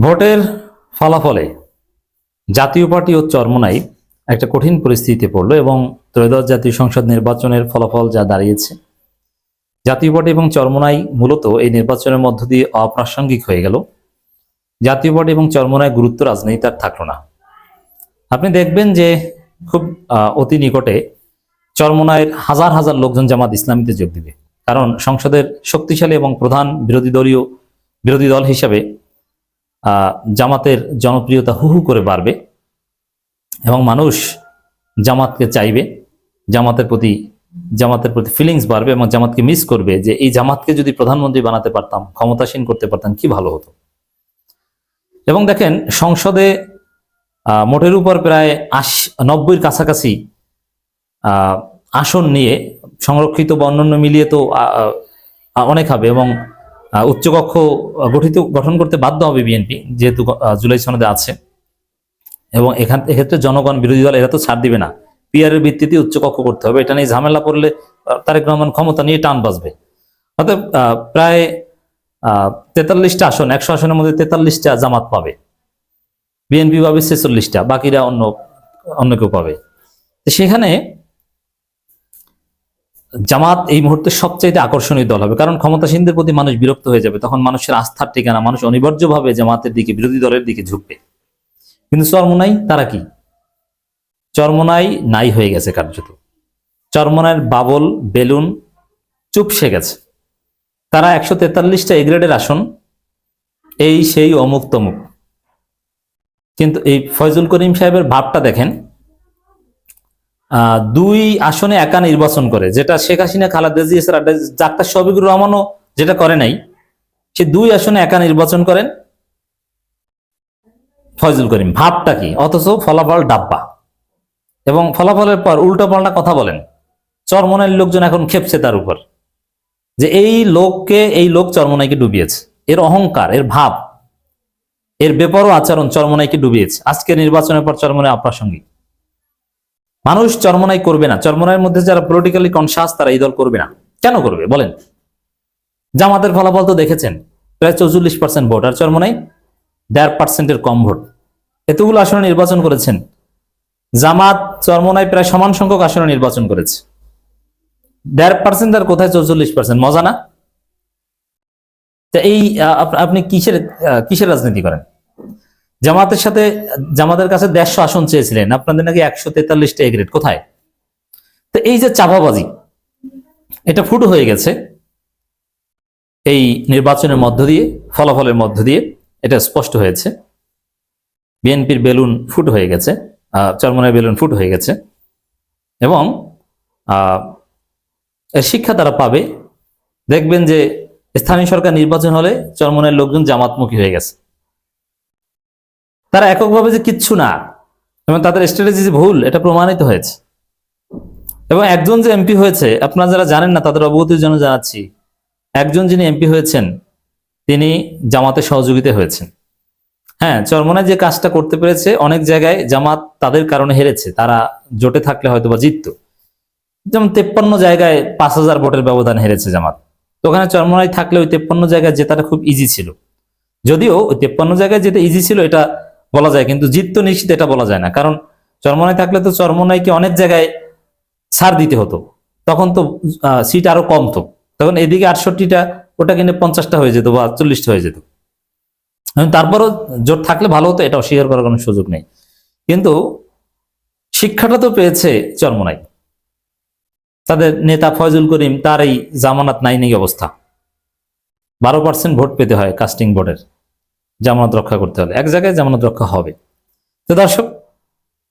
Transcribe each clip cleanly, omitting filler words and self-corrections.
ভোটের ফলাফলে জাতীয় পার্টি ও চরমোনাই একটা কঠিন পরিস্থিতিতে পড়লো এবং ত্রয়োদশ জাতীয় সংসদ নির্বাচনের ফলাফল যা দাঁড়িয়েছে, জাতীয় পার্টি এবং চরমোনাই মূলত এই নির্বাচনের মধ্য দিয়ে অপ্রাসঙ্গিক হয়ে গেল। জাতীয় পার্টি এবং চরমোনাই গুরুত্ব রাজনীতি আর থাকলো না। আপনি দেখবেন যে খুব অতি নিকটে চরমোনাইয়ের হাজার হাজার লোকজন জামাত ইসলামীতে যোগ দিবে, কারণ সংসদের শক্তিশালী এবং প্রধান বিরোধী দল হিসাবে জামাতের জনপ্রিয়তা হু হু করে বাড়বে এবং মানুষ জামাতকে চাইবে, জামাতের প্রতি ফিলিংস বাড়বে এবং জামাতকে মিস করবে যে এই জামাতকে যদি প্রধানমন্ত্রী বানাতে পারতাম, ক্ষমতাসীন করতে পারতাম, কি ভালো হতো। এবং দেখেন, সংসদে মোটের উপর প্রায় 90-র কাছাকাছি আসন নিয়ে সংরক্ষিত বা অন্যান্য মিলিয়ে তো অনেক হবে এবং উচ্চকক্ষ গঠন করতে বাধ্য হবে বিএনপি, যেহেতু জুলাই সনদে আছে। এবং এক্ষেত্রে জনগণ, বিরোধী দল এরা তো ছাড় দিবে না, পিআরের ভিত্তিতে উচ্চকক্ষ করতে হবে। এটা নিয়ে ঝামেলা পড়লে তারেক রহমান ক্ষমতা নিয়ে টান বাজবে। অর্থাৎ প্রায় 43টা আসন, 100 আসনের মধ্যে 43টা জামাত পাবে, বিএনপি পাবে 46টা, বাকিরা অন্য কেউ পাবে। সেখানে জামাত এই মুহূর্তে সবচাইতে আকর্ষণীয় দল হবে, কারণ ক্ষমতাসীনদের প্রতি মানুষ বিরক্ত হয়ে যাবে, তখন মানুষের আস্থার ঠিকানা, মানুষ অনিবার্যভাবে জামাতের দিকে, বিরোধী দলের দিকে ঝুঁকবে। কিন্তু চরমোনাই, তারা কি? চরমোনাই নাই হয়ে গেছে কার্যত। চরমোনাইয়ের বাবল বেলুন চুপসে গেছে। তারা 143টা এ গ্রেডের আসন, এই সেই অমুক তমুক। কিন্তু এই ফয়জুল করিম সাহেবের ভাবটা দেখেন, 2 আসনে একা নির্বাচন করে, যেটা শেখ হাসিনা, খালেদা জিয়া, ডাক্তার শফিকুর রহমানও যেটা করে নাই, সে 2 আসনে একা নির্বাচন করেন ফয়জুল করিম। ভাবটা কি? অথচ ফলাফল ডাব্বা, এবং ফলাফলের পর উল্টো পাল্টা কথা বলেন। চরমোনাইয়ের লোকজন এখন খেপছে তার উপর, যে এই লোক চরমোনাইকে ডুবিয়েছে। এর অহংকার, এর ভাব, এর বেপরোয়া আচরণ চরমোনাইকে ডুবিয়েছে। আজকে নির্বাচনের পর চরমোনাই অপ্রাসঙ্গিক। মানুষ চরমোনাই করবে না। চরমোনাইয়ের মধ্যে যারা পলিটিক্যালি কনসাস, তারা এই দল করবে না। কেন করবে বলেন? জামাতের ফলাফল তো দেখেছেন, প্রায় 44% ভোট, আর চরমোনাই 1.5%-এর কম ভোট। এতগুলো আসনে নির্বাচন করেছেন। জামাত চরমোনাই প্রায় সমান সংখ্যক আসনে নির্বাচন করেছে। 1.5% আর কোথায় 44%? মজা না? এই আপনি কিসের রাজনীতি করেন? জামাতের কাছে 150 আসন চেয়েছিলেন, আপনাদের নাকি 143টা এগ্রেড। কোথায়? তো এই যে চাপাবাজি, এটা ফুটো হয়ে গেছে এই নির্বাচনের মধ্য দিয়ে, ফলাফলের মধ্য দিয়ে এটা স্পষ্ট হয়েছে। বিএনপির বেলুন ফুট হয়ে গেছে, চরমোনাইয়ের বেলুন ফুট হয়ে গেছে, এবং এর শিক্ষা তারা পাবে। দেখবেন যে স্থানীয় সরকার নির্বাচন হলে চরমোনাইয়ের লোকজন জামাতমুখী হয়ে গেছে। তারা এককভাবে যে কিচ্ছু না, এবং তাদের স্ট্র্যাটেজি ভুল, এটা প্রমাণিত হয়েছে। এবং একজন যে এমপি হয়েছে, আপনারা যারা জানেন না তাদের অবগতির জন্য জানাচ্ছি, একজন যিনি এমপি হয়েছেন তিনি জামাতের সহযোগিতা হয়েছেন। হ্যাঁ, চরমোনাই যে কাজটা করতে পেরেছে, অনেক জায়গায় জামাত তাদের কারণে হেরেছে। তারা জোটে থাকলে হয়তো বা জিততো। যেমন 53 জায়গায় 5000 ভোটের ব্যবধান হেরেছে জামাত। তো ওখানে চরমোনাই থাকলে ওই 53 জায়গায় জেতাটা খুব ইজি ছিল। যদিও ওই 53 জায়গায় যেতে ইজি ছিল এটা বলা যায়, কিন্তু জিততো নিশ্চিত এটা বলা যায় না। কারণ চরমোনাই থাকলে তো চরমোনাইকে অনেক জায়গায় ছাড় দিতে হতো, তখন তো সিট আরো কমতো। তখন এদিকে 68টা, ওটা কিন্তু 50টা হয়ে যেত বা 40টা হয়ে যেত। তারপরও জোট থাকলে ভালো হতো, এটা অস্বীকার করার কোনো সুযোগ নেই। কিন্তু শিক্ষাটা তো পেয়েছে চরমোনাই। তাদের নেতা ফয়জুল করিম, তার এই জামানত নাই অবস্থা। 12% ভোট পেতে হয় কাস্টিং ভোটের, জামানত রক্ষা করতে হলে। এক জায়গায় জামানত রক্ষা হবে। তো দর্শক,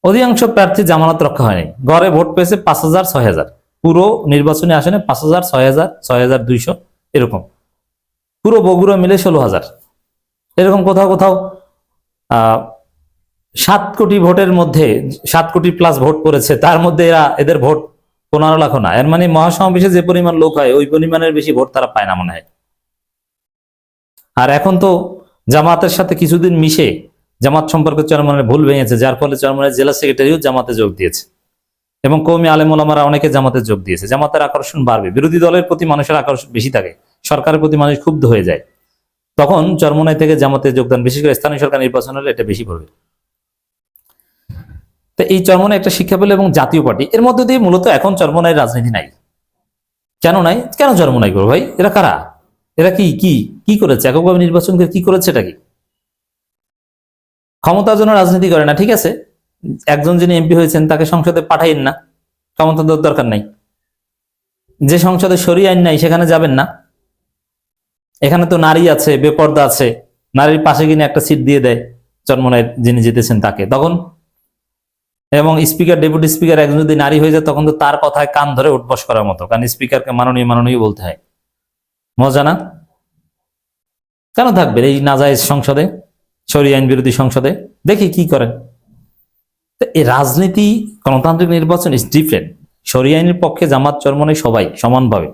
অধিকাংশ প্রার্থী জামানত রক্ষা হয়নি। গড়ে ভোট পেয়েছে 5000, 6000। পুরো নির্বাচনী আসনে 5000, 6000, 6200 এরকম। পুরো বগুড়া মিলে 16000। এরকম কোথাও 7 কোটি ভোটের মধ্যে 7 কোটি প্লাস ভোট পড়েছে, তার মধ্যে এদের ভোট 15 লাখ না। এর মানে মহাসমাবেশে যে পরিমাণ লোক হয়, ওই পরিমাণের বেশি ভোট তারা পায় না মনে হয়। আর এখন তো জামাতের সাথে কিছুদিন মিশে জামাত সম্পর্কে চরমোনাইয়ের ভুল ভেঙেছে, যার ফলে চরমোনাইয়ের জেলা সেক্রেটারিও জামাতে যোগ দিয়েছে, এবং কওমি আলেম ওলামারা অনেকে জামাতে যোগ দিয়েছে। জামাতের আকর্ষণ বাড়বে, বিরোধী দলের প্রতি মানুষের আকর্ষণ বেশি থাকে, সরকারের প্রতি মানুষ ক্ষুব্ধ হয়ে যায়। তখন চরমোনাই থেকে জামাতে যোগদান, বিশেষ করে স্থানীয় সরকার নির্বাচন হলে এটা বেশি পড়বে। তো এই চরমোনাই একটা শিক্ষা পেল এবং জাতীয় পার্টি, এর মধ্যে দিয়ে মূলত এখন চরমোনাই রাজনীতি নাই। কেন নাই? কেন চরমোনাই করবো ভাই? এরা কারা? এরা কি কি কি করেছে? এককভাবে নির্বাচন করে কি করেছে? এটা কি ক্ষমতার জন্য রাজনীতি করে না? ঠিক আছে, একজন যিনি এমপি হয়েছেন তাকে সংসদে পাঠাইন না, ক্ষমতা দেওয়ার দরকার নাই। যে সংসদে শরিয়া আইন নাই সেখানে যাবেন না। এখানে তো নারী আছে, বেপর্দা আছে, নারীর পাশে কিনে একটা সিট দিয়ে দেয় চরমোনাই যিনি জিতেছেন তাকে তখন। এবং স্পিকার, ডেপুটি স্পিকার একজন যদি নারী হয়ে যায় তখন তো তার কথায় কান ধরে উঠবস করার মতো, কারণ স্পিকারকে মাননীয় মাননীয় বলতে হয়। মজা না? কেন থাকবেন এই নাজায়েজ সংসদে, শরিয়া আইন বিরোধী সংসদে? দেখি কি করেন। এই রাজনীতি, গণতান্ত্রিক নির্বাচন ইজ ডিফারেন্ট। শরিয়া আইনের পক্ষে জামাত, চরমোনাই সবাই সমানভাবে,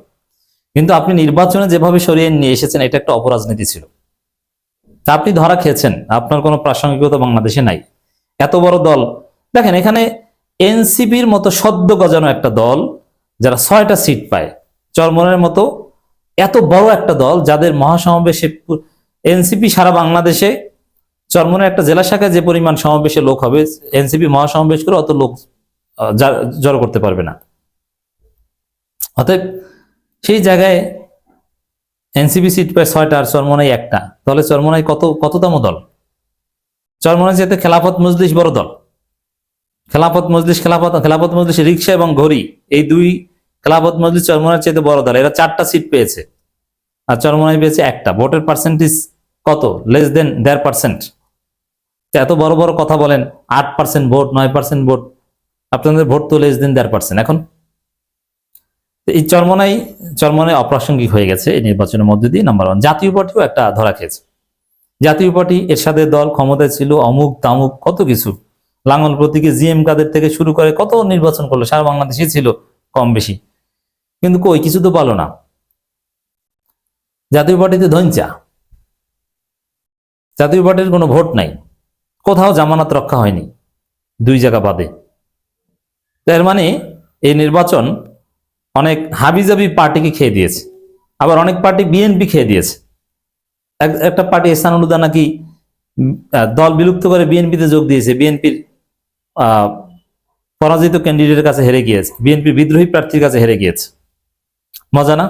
কিন্তু আপনি নির্বাচনে যেভাবে শরিয়া আইন নিয়ে এসেছেন এটা একটা অপরাজনীতি ছিল। তা আপনি ধরা খেয়েছেন, আপনার কোনো প্রাসঙ্গিকতা বাংলাদেশে নাই। এত বড় দল, দেখেন এখানে এনসিপির মতো সদ্য গজানো একটা দল যারা 6টা সিট পায়, চরমোনাইয়ের মতো এত বড় একটা দল যাদের মহাসমাবেশে এনসিপি সারা বাংলাদেশে, চরমোনাই একটা জেলা শাখায় যে পরিমাণ সমাবেশে লোক হবে, এনসিপি মহাসমাবেশ করে অত লোক জড়ো করতে পারবে না। অতএব সেই জায়গায় এনসিপি সিট পায় 6টা আর চরমোনাই একটা, তাহলে চরমোনাই কততম দল? চরমোনাই যেতে খেলাফত মজলিস বড় দল। খেলাফত মজলিস রিক্সা এবং ঘড়ি, এই দুই খেলাফত মজলিস চরমোনাই চেয়ে বড় দল। এরা 4টা সিট পেয়েছে আর চরমোনাই পেয়েছে একটা। ভোটের পার্সেন্টেজ কত? Less than 1.5%। এত বড় বড় কথা বলেন, 8% ভোট, 9% ভোট, আপনাদের ভোট তো লেস দেন 1.5%। এখন এই চরমোনাই অপ্রাসঙ্গিক হয়ে গেছে এই নির্বাচনের মধ্যে দিয়ে। নাম্বার 1, জাতীয় পার্টিও একটা ধরা খেয়েছে। জাতীয় পার্টি, এরশাদের দল ক্ষমতায় ছিল, অমুক তামুক কত কিছু, লাঙ্গল প্রতীকে জিএম কাদের থেকে শুরু করে কত নির্বাচন করলো, সারা বাংলাদেশে ছিল কম বেশি, কিন্তু কই কিছু তো পালো না। জাতীয় পার্টিতে ধৈঞ্চা, জাতীয় পার্টির কোনো ভোট নাই, কোথাও জামানত রক্ষা হয়নি, 2 জায়গা বাদে। এর মানে এই নির্বাচন অনেক হাবিজাবি পার্টিকে খেয়ে দিয়েছে, আবার অনেক পার্টি বিএনপি খেয়ে দিয়েছে। একটা পার্টি এহসানুল্লাহ নাকি দল বিলুপ্ত করে বিএনপিতে যোগ দিয়েছে, বিএনপির পরাজিত ক্যান্ডিডেটের কাছে হেরে গিয়েছে, বিএনপির বিদ্রোহী প্রার্থীর কাছে হেরে গিয়েছে। মজা না?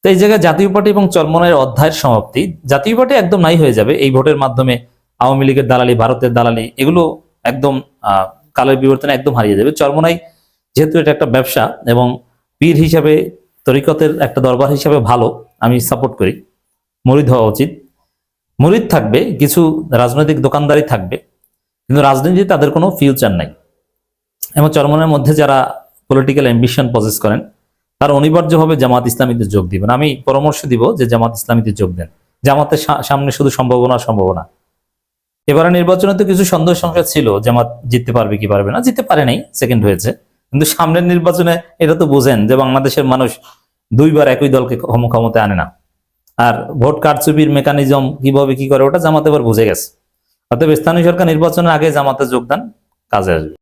তো এই জায়গায় জাতীয় পার্টি এবং চরমোনাইয়ের অধ্যায়ের সমাপ্তি। জাতীয় পার্টি একদম নাই হয়ে যাবে এই ভোটের মাধ্যমে। আওয়ামী লীগের দালালি, ভারতের দালালি, এগুলো একদম কালের বিবর্তনে একদম হারিয়ে যাবে। চরমোনাই যেহেতু এটা একটা ব্যবসা এবং পীর হিসাবে, তরিকতের একটা দরবার হিসাবে ভালো, আমি সাপোর্ট করি। মুরিদ হওয়া উচিত। মুরিদ থাকবে, কিছু রাজনৈতিক দোকানদারি থাকবে, কিন্তু রাজনীতি তাদের কোনো ফিউচার নাই। এবং চরমোনাইয়ের মধ্যে যারা পলিটিক্যাল অ্যাম্বিশন পজেস করেন তারা অনিবার্যভাবে জামাত ইসলামীতে যোগ দিবেন। আমি পরামর্শ দিব যে জামাত ইসলামীতে যোগ দেন। জামাতের সামনে শুধু সম্ভাবনা। এবারে নির্বাচনে তো কিছু সন্দেহ সংখ্যা ছিল, জামাত জিততে পারবে কি পারবে না, জিততে পারে নাই, সেকেন্ড হয়েছে। কিন্তু সামনের নির্বাচনে এটা তো বোঝেন যে বাংলাদেশের মানুষ 2বার একই দলকে ক্ষমতায় আনে না। আর ভোট কারচুপির মেকানিজম কিভাবে কি করে ওটা জামাত এবার বুঝে গেছে। অতএব স্থানীয় সরকার নির্বাচনের আগে জামাতে যোগদান কাজে আসবে।